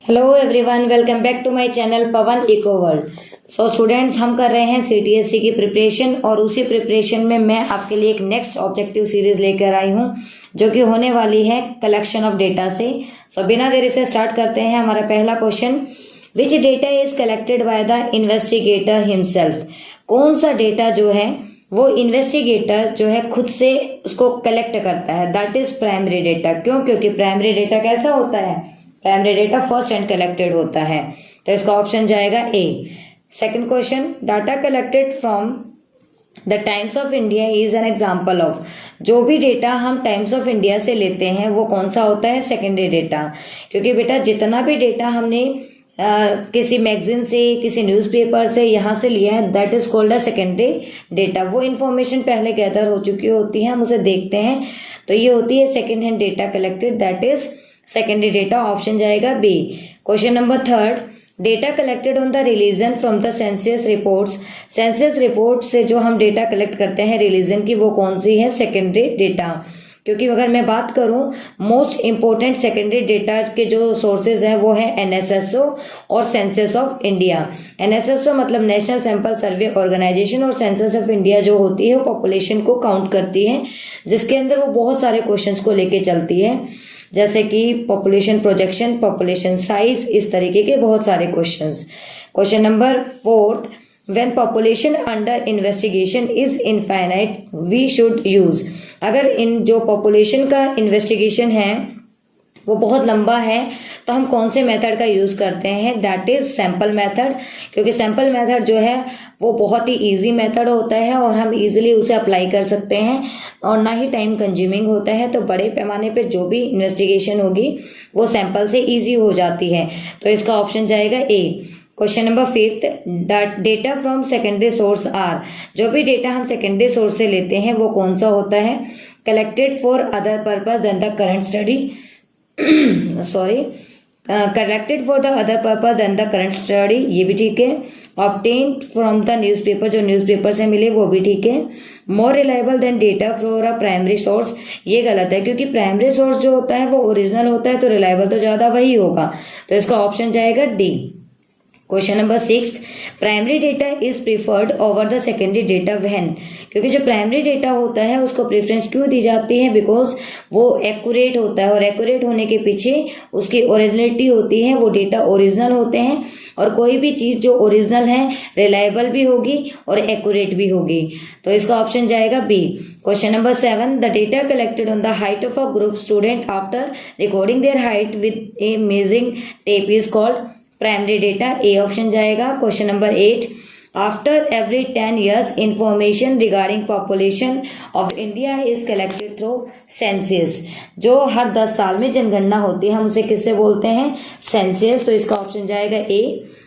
Hello everyone, welcome back to my channel Pawan eco world. So students, हम कर रहे हैं सीटीएससी की प्रिपरेशन और उसी प्रिपरेशन में मैं आपके लिए एक नेक्स्ट ऑब्जेक्टिव सीरीज लेकर आई हूं जो कि होने वाली है कलेक्शन ऑफ डेटा से। सो बिना देरी से स्टार्ट करते हैं। हमारा पहला question, which data is collected by the investigator himself. कौन सा डेटा जो है वो इन्वेस्टिगेटर जो है खुद से उसको कलेक्ट करता है, दैट इज प्राइमरी डेटा। क्यों? क्योंकि प्राइमरी डेटा कैसा होता है, primary data first and collected होता है। तो इसका ऑप्शन जाएगा A. Second question, data collected from the Times of India is an example of. जो भी डेटा हम टाइम्स ऑफ इंडिया से लेते हैं वो कौन सा होता है, सेकेंडरी डेटा। क्योंकि बेटा जितना भी डेटा हमने किसी मैगजीन से, किसी न्यूज़पेपर से यहाँ से लिया है, that is called a secondary data. वो इन्फॉर्मेशन पहले गैदर हो चुकी होती है, हम उसे देखते हैं, तो ये होती है second hand data collected, that is secondary data. Option जाएगा B. Question number third, data collected on the religion from the census reports. Census report से जो हम डेटा कलेक्ट करते हैं रिलीजन की, वो कौन सी है, सेकेंडरी डेटा। क्योंकि अगर मैं बात करूं मोस्ट इंपोर्टेंट सेकेंडरी डेटा के जो सोर्सेज हैं वो है एनएसएसओ और सेंसस ऑफ इंडिया। एनएसएसओ मतलब नेशनल सैंपल सर्वे ऑर्गेनाइजेशन, और सेंसस ऑफ इंडिया जो होती है वो पॉपुलेशन को काउंट करती है, जिसके अंदर वो बहुत सारे क्वेश्चंस को लेके चलती है, जैसे कि पॉपुलेशन प्रोजेक्शन, पॉपुलेशन साइज, इस तरीके के बहुत सारे questions. Question number fourth, when population under investigation is infinite we should use. अगर इन जो पॉपुलेशन का इन्वेस्टिगेशन है वो बहुत लंबा है तो हम कौन से मेथड का यूज करते हैं, दैट इज सैंपल मेथड। क्योंकि सैंपल मेथड जो है वो बहुत ही इजी मेथड होता है और हम इजीली उसे अप्लाई कर सकते हैं और ना ही टाइम कंज्यूमिंग होता है। तो बड़े पैमाने पे जो भी इन्वेस्टिगेशन होगी वो सैंपल से इजी हो जाती है। तो इसका ऑप्शन जाएगा A. Question number fifth, data from secondary source are. जो भी डेटा हम सेकेंडरी सोर्स से लेते हैं वो कौन सा होता है, collected for other purpose then the current study collected for the other purpose then the current study, ये भी ठीक है। ऑब्टेन्ड फ्रॉम द न्यूज़पेपर, जो न्यूज़पेपर से मिले वो भी ठीक है। More reliable then data for a primary source, ये गलत है, क्योंकि प्राइमरी सोर्स जो होता है वो ओरिजिनल होता है, तो रिलायबल तो ज्यादा वही होगा। तो इसका ऑप्शन जाएगा D. Question number six, primary data is preferred over the secondary data when. क्योंकि जो प्राइमरी डेटा होता है उसको प्रेफरेंस क्यों दी जाती है, बिकॉज वो एक्यूरेट होता है, और एक्यूरेट होने के पीछे उसकी ओरिजिनलिटी होती है, वो डेटा ओरिजिनल होते हैं, और कोई भी चीज जो ओरिजिनल है रिलायबल भी होगी और एक्यूरेट भी होगी। तो इसका ऑप्शन जाएगा B. Question number seven, the data collected on the height of a group student after recording their height with a measuring tape is called primary data, A option जाएगा। Question number 8, after every 10 years information regarding population of India is collected through census. जो हर 10 साल में जनगणना होती है हम उसे किससे बोलते हैं, सेंसस। तो इसका ऑप्शन जाएगा A.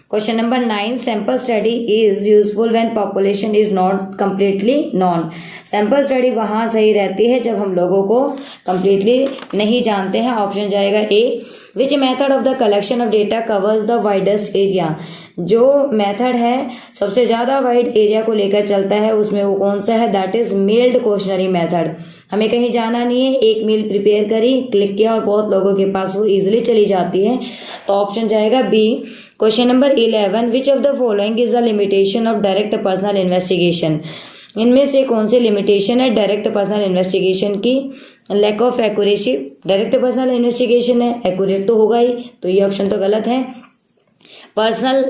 Question number 9, sample study is useful when population is not completely known. Sample study वहां सही रहती है जब हम लोगों को कंप्लीटली नहीं जानते हैं। ऑप्शन जाएगा A. Which method of the collection of data covers the widest area. जो मेथड है सबसे ज्यादा वाइड एरिया को लेकर चलता है उसमें वो कौन सा है, that is meld questionnaire method. हमें कहीं जाना नहीं है, एक मेल प्रिपेयर करी, क्लिक किया और बहुत लोगों के पास वो इजिली चली जाती है। तो ऑप्शन जाएगा B. Question number 11, which of the following is the limitation of direct personal investigation. इनमें से कौन सी लिमिटेशन है डायरेक्ट पर्सनल इन्वेस्टिगेशन की, lack of accuracy. Direct personal investigation है, एक्यूरेट तो होगा ही, तो ये ऑप्शन तो गलत है। पर्सनल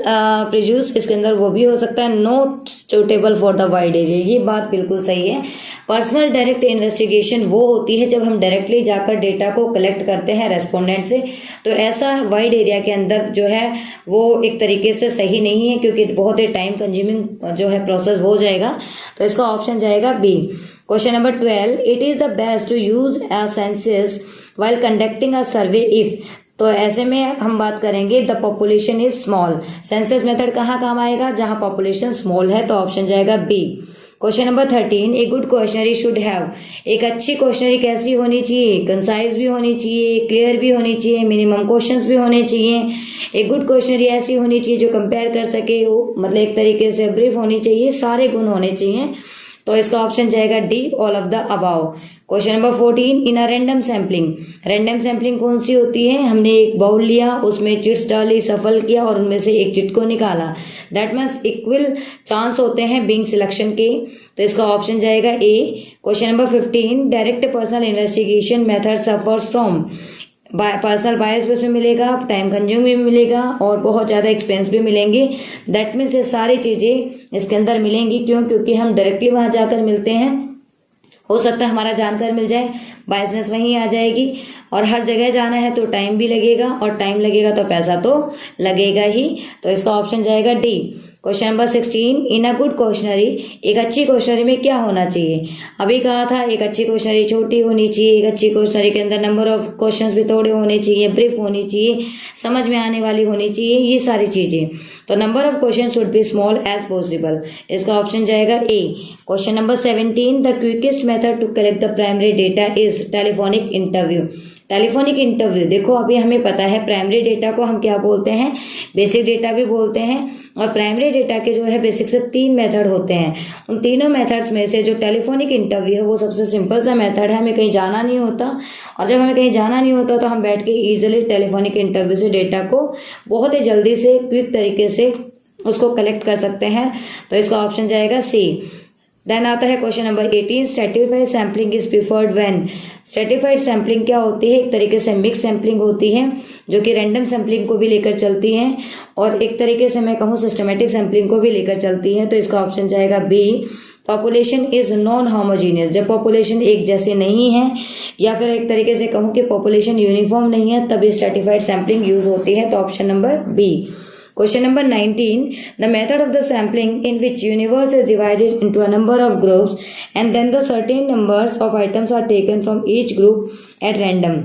प्रेज्यूस, इसके अंदर वो भी हो सकता है, not suitable for the wide area, ये बात बिल्कुल सही है। पर्सनल डायरेक्ट इन्वेस्टिगेशन वो होती है जब हम डायरेक्टली जाकर डेटा को कलेक्ट करते हैं रेस्पोंडेंट से, तो ऐसा वाइड एरिया के अंदर जो है वो एक तरीके से सही नहीं है, क्योंकि बहुत ही टाइम कंज्यूमिंग जो है प्रोसेस हो जाएगा। तो इसका ऑप्शन जाएगा B. Question number 12, it is the best to use a census while conducting a survey if. तो ऐसे में हम बात करेंगे the population is small. Census method कहाँ काम आएगा, जहां पॉपुलेशन स्मॉल है, तो ऑप्शन जाएगा B. Question number 13, a good questionnaire should have. एक अच्छी क्वेश्चनरी कैसी होनी चाहिए, कंसाइज भी होनी चाहिए, क्लियर भी होनी चाहिए, मिनिमम क्वेश्चंस भी होने चाहिए। एक गुड क्वेश्चनरी ऐसी होनी चाहिए जो कंपेयर कर सके, मतलब एक तरीके से ब्रीफ होनी चाहिए, सारे गुण होने चाहिए। तो इसका ऑप्शन जाएगा D, all of the above. Question number 14, in a random sampling. Random sampling कौन सी होती है? हमने एक बाउल लिया, उसमें चिट्स डाली, सफल किया और उनमें से एक चिट को निकाला। दैट मीन्स इक्वल चांस होते हैं बीइंग सिलेक्शन के। तो इसका ऑप्शन जाएगा A. Question number 15, direct personal investigation method suffers from. Personal bias भी उसमें मिलेगा, टाइम कंज्यूम भी मिलेगा और बहुत ज़्यादा एक्सपेंस भी मिलेंगे। दैट मीन्स ये सारी चीज़ें इसके अंदर मिलेंगी। क्यों? क्योंकि हम डायरेक्टली वहाँ जाकर मिलते हैं, हो सकता है हमारा जानकर मिल जाए, बायसनेस वहीं आ जाएगी। और हर जगह जाना है तो टाइम भी लगेगा, और टाइम लगेगा तो पैसा तो लगेगा ही। तो इसका ऑप्शन जाएगा D. Question number 16, in a good questionnaire. एक अच्छी क्वेश्चनरी में क्या होना चाहिए? अभी कहा था एक अच्छी क्वेश्चनरी छोटी होनी चाहिए, एक अच्छी क्वेश्चनरी के अंदर नंबर ऑफ क्वेश्चंस भी थोड़े होने चाहिए, ब्रीफ होनी चाहिए, समझ में आने वाली होनी चाहिए, ये सारी चीजें। तो number of question should be small as possible. इसका ऑप्शन जाएगा A. Question number 17, the quickest method to collect the primary data is telephonic interview. Telephonic interview, देखो अभी हमें पता है प्राइमरी डेटा को हम क्या बोलते हैं, बेसिक डेटा भी बोलते हैं। और प्राइमरी डेटा के जो है बेसिक से 3 मेथड होते हैं। उन तीनों मेथड्स में से जो टेलीफोनिक इंटरव्यू है वो सबसे सिंपल सा मेथड है, हमें कहीं जाना नहीं होता। और जब हमें कहीं जाना नहीं होता तो हम बैठ के ईजिली टेलीफोनिक इंटरव्यू से डेटा को बहुत ही जल्दी से क्विक तरीके से उसको कलेक्ट कर सकते हैं। तो इसका ऑप्शन जाएगा सी। देन आता है question number 18, stratified sampling is preferred when. Stratified sampling क्या होती है? एक तरीके से मिक्स सैम्पलिंग होती है जो कि रैंडम सैम्पलिंग को भी लेकर चलती है, और एक तरीके से मैं कहूँ सिस्टमेटिक सैम्पलिंग को भी लेकर चलती है। तो इसका ऑप्शन जाएगा B. Population is non homogeneous, जब पॉपुलेशन एक जैसे नहीं है, या फिर एक तरीके से कहूँ कि पॉपुलेशन यूनिफॉर्म नहीं है, तभी स्ट्रेटिफाइड सैम्पलिंग यूज होती है। तो option number B. Question number 19, the method of the sampling in which universe is divided into a number of groups and then the certain numbers of items are taken from each group at random।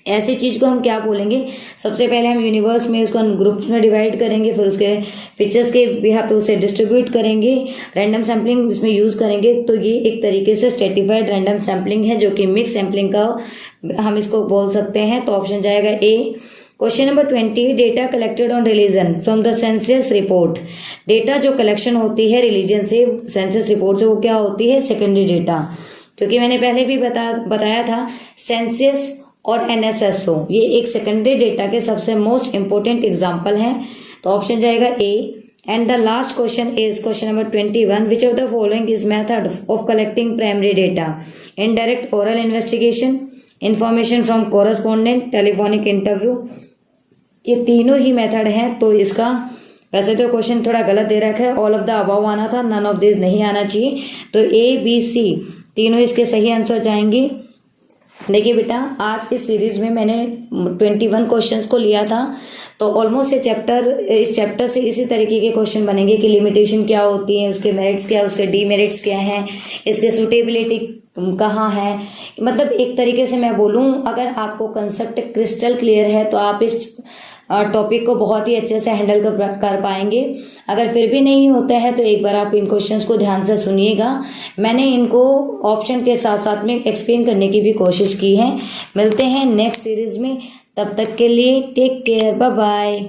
ऐसी चीज को हम क्या बोलेंगे? सबसे पहले हम universe में उसको ग्रुप्स में डिवाइड करेंगे, फिर उसके फीचर्स के बिहाफ पे उसे डिस्ट्रीब्यूट करेंगे, रैंडम सैम्पलिंग इसमें यूज करेंगे। तो ये एक तरीके से स्ट्रेटिफाइड रैंडम सैम्पलिंग है जो कि मिक्स सैम्पलिंग का हम इसको बोल सकते हैं। तो ऑप्शन जाएगा A. Question number 20, data collected on religion from the census report. Data जो कलेक्शन होती है रिलीजन से, सेंसस रिपोर्ट से, वो क्या होती है? Secondary data. क्योंकि मैंने पहले भी बताया था सेंसस और एनएसएसओ ये एक सेकेंडरी डेटा के सबसे मोस्ट इंपोर्टेंट एग्जाम्पल हैं। तो ऑप्शन जाएगा A. And the last question is question number 21, which of the following is method of collecting primary data? Indirect oral investigation, information from correspondent, telephonic interview. ये तीनों ही method हैं। तो इसका वैसे तो क्वेश्चन थोड़ा गलत दे रखा है, ऑल ऑफ द अबव आना था, नन ऑफ दिस नहीं आना चाहिए। तो ए बी सी तीनों इसके सही आंसर जाएंगे। देखिए बेटा, आज इस सीरीज में मैंने 21 क्वेश्चंस को लिया था। तो ऑलमोस्ट इस चैप्टर से इसी तरीके के क्वेश्चन बनेंगे कि लिमिटेशन क्या होती है, उसके मेरिट्स क्या, उसके डीमेरिट्स क्या हैं, इसके सूटेबिलिटी कहाँ है। मतलब एक तरीके से मैं बोलूँ, अगर आपको कंसेप्ट क्रिस्टल क्लियर है तो आप इस टॉपिक को बहुत ही अच्छे से हैंडल कर पाएंगे। अगर फिर भी नहीं होता है तो एक बार आप इन क्वेश्चंस को ध्यान से सुनिएगा। मैंने इनको ऑप्शन के साथ साथ में एक्सप्लेन करने की भी कोशिश की है। मिलते हैं नेक्स्ट सीरीज में, तब तक के लिए टेक केयर, बाय बाय।